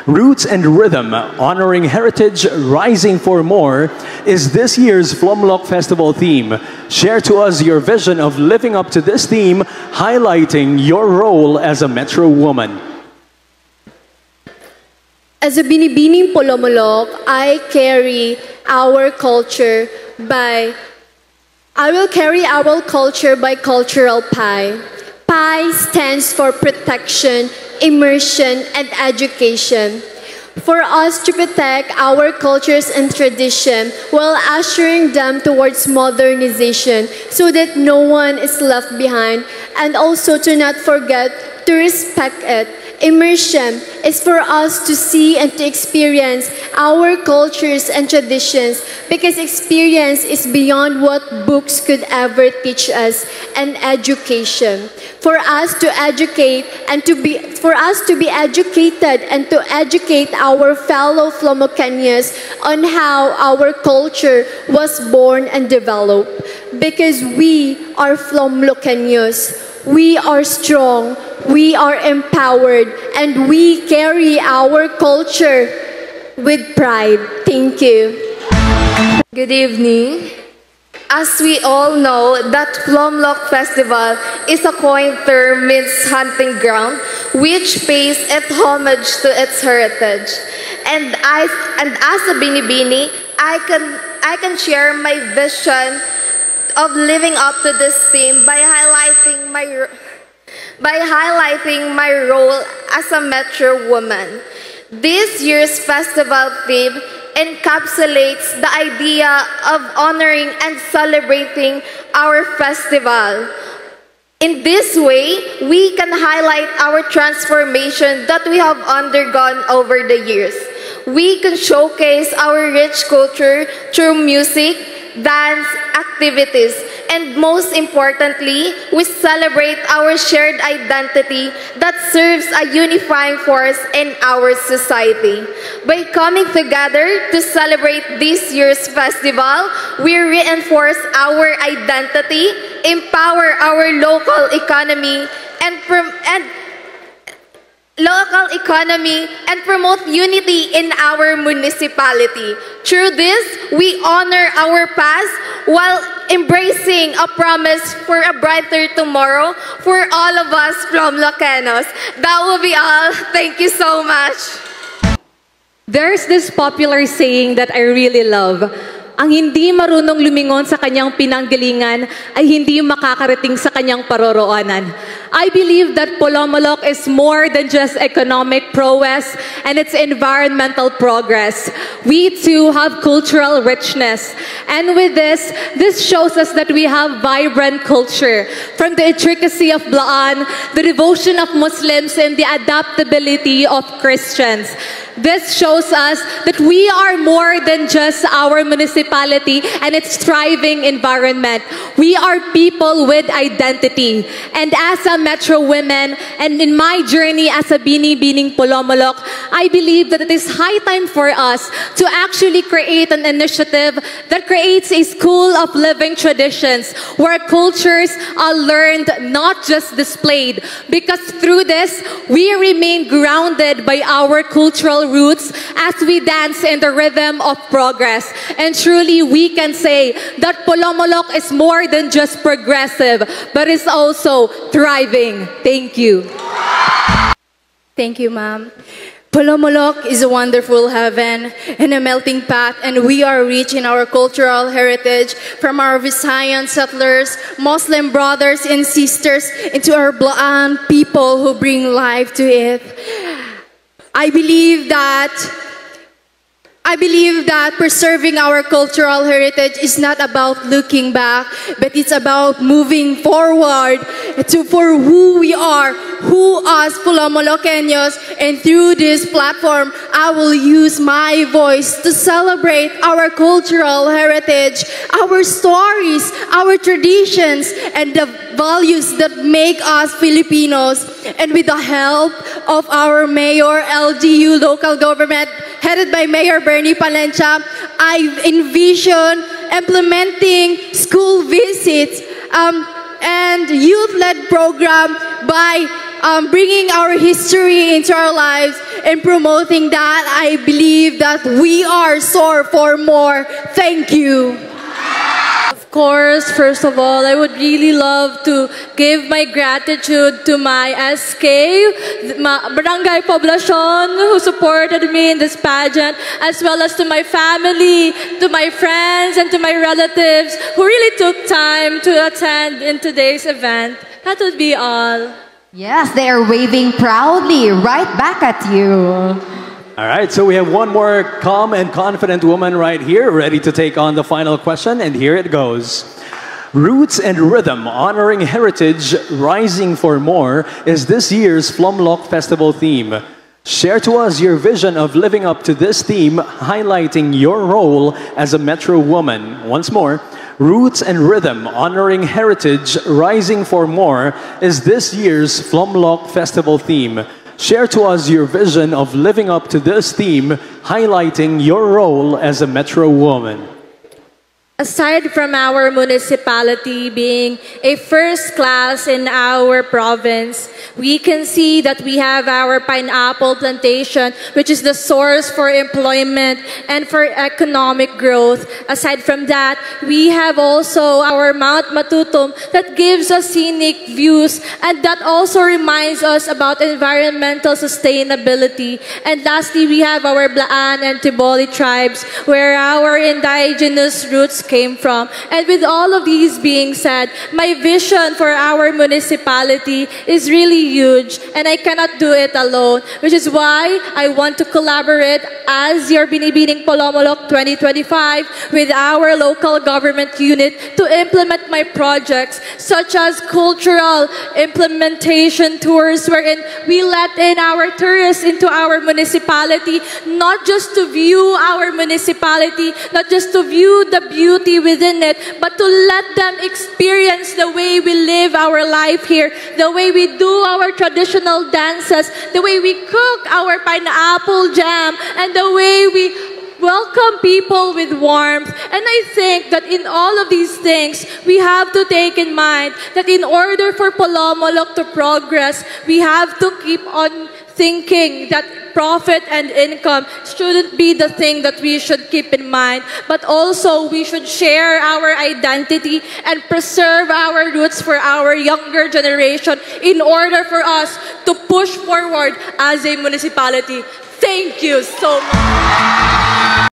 Roots and Rhythm, Honoring Heritage, Rising for More, is this year's Flumlock Festival theme. Share to us your vision of living up to this theme, highlighting your role as a Metro woman. As a Binibining Polomolok, I will carry our culture by cultural PI. PI stands for protection, immersion, and education. For us to protect our cultures and tradition while ushering them towards modernization so that no one is left behind, and also to not forget to respect it. Immersion is for us to see and to experience our cultures and traditions, because experience is beyond what books could ever teach us, and education. For us to educate and to be educated and to educate our fellow Flomocanians on how our culture was born and developed. Because we are Flomocanians. We are strong, we are empowered, and we carry our culture with pride. Thank you. Good evening. As we all know, that Flumlock Festival is a coined term means hunting ground, which pays its homage to its heritage. And as a Binibini, I can share my vision of living up to this theme by highlighting my role as a Metro woman. This year's festival theme encapsulates the idea of honoring and celebrating our festival. In this way, we can highlight our transformation that we have undergone over the years. We can showcase our rich culture through music, dance, activities, and most importantly, we celebrate our shared identity that serves a unifying force in our society. By coming together to celebrate this year's festival, we reinforce our identity, empower our local economy, and promote unity in our municipality. Through this, we honor our past while embracing a promise for a brighter tomorrow for all of us Flomlocanos. That will be all. Thank you so much. There's this popular saying that I really love. Ang hindi marunong lumingon sa kanyang pinanggalingan ay hindi makakarating sa kanyang paroroonan. I believe that Polomolok is more than just economic prowess and its environmental progress. We too have cultural richness. And with this shows us that we have vibrant culture. From the intricacy of Blaan, the devotion of Muslims, and the adaptability of Christians. This shows us that we are more than just our municipality and its thriving environment. We are people with identity. And as a Metro woman, and in my journey as a Binibining Polomolok, I believe that it is high time for us to actually create an initiative that creates a school of living traditions where cultures are learned, not just displayed. Because through this, we remain grounded by our cultural roots as we dance in the rhythm of progress. And truly, we can say that Polomolok is more than just progressive, but is also thriving. Thank you. Thank you, ma'am. Polomolok is a wonderful heaven and a melting pot, and we are rich in our cultural heritage from our Visayan settlers, Muslim brothers and sisters, into our Blaan people who bring life to it. I believe that preserving our cultural heritage is not about looking back, but it's about moving forward for who we are, who us Polomolokeños. And through this platform, I will use my voice to celebrate our cultural heritage, our stories, our traditions, and the values that make us Filipinos. And with the help of our Mayor LGU local government, headed by Mayor Bernie Palencia, I envision implementing school visits and youth-led program by bringing our history into our lives in promoting that. I believe that we are soar for more. Thank you. Of course, first of all, I would really love to give my gratitude to my SK, Barangay Poblacion, who supported me in this pageant, as well as to my family, to my friends, and to my relatives who really took time to attend in today's event. That would be all. Yes, they are waving proudly right back at you. All right, so we have one more calm and confident woman right here, ready to take on the final question, and here it goes. Roots and Rhythm, Honoring Heritage, Rising for More is this year's Flumlock Festival theme. Share to us your vision of living up to this theme, highlighting your role as a Metro woman. Once more, Roots and Rhythm, Honoring Heritage, Rising for More is this year's Flumlock Festival theme. Share to us your vision of living up to this theme, highlighting your role as a Metro woman. Aside from our municipality being a first class in our province, we can see that we have our pineapple plantation, which is the source for employment and for economic growth. Aside from that, we have also our Mount Matutum that gives us scenic views, and that also reminds us about environmental sustainability. And lastly, we have our Blaan and Tiboli tribes, where our indigenous roots came from. And with all of these being said, my vision for our municipality is really huge, and I cannot do it alone, which is why I want to collaborate as your Binibining Polomolok 2025 with our local government unit to implement my projects, such as cultural implementation tours, wherein we let in our tourists into our municipality, not just to view our municipality, not just to view the beauty within it, but to let them experience the way we live our life here, the way we do our traditional dances, the way we cook our pineapple jam, and the way we welcome people with warmth. And I think that in all of these things, we have to take in mind that in order for Polomolok to progress, we have to keep on thinking that profit and income shouldn't be the thing that we should keep in mind, but also we should share our identity and preserve our roots for our younger generation in order for us to push forward as a municipality. Thank you so much.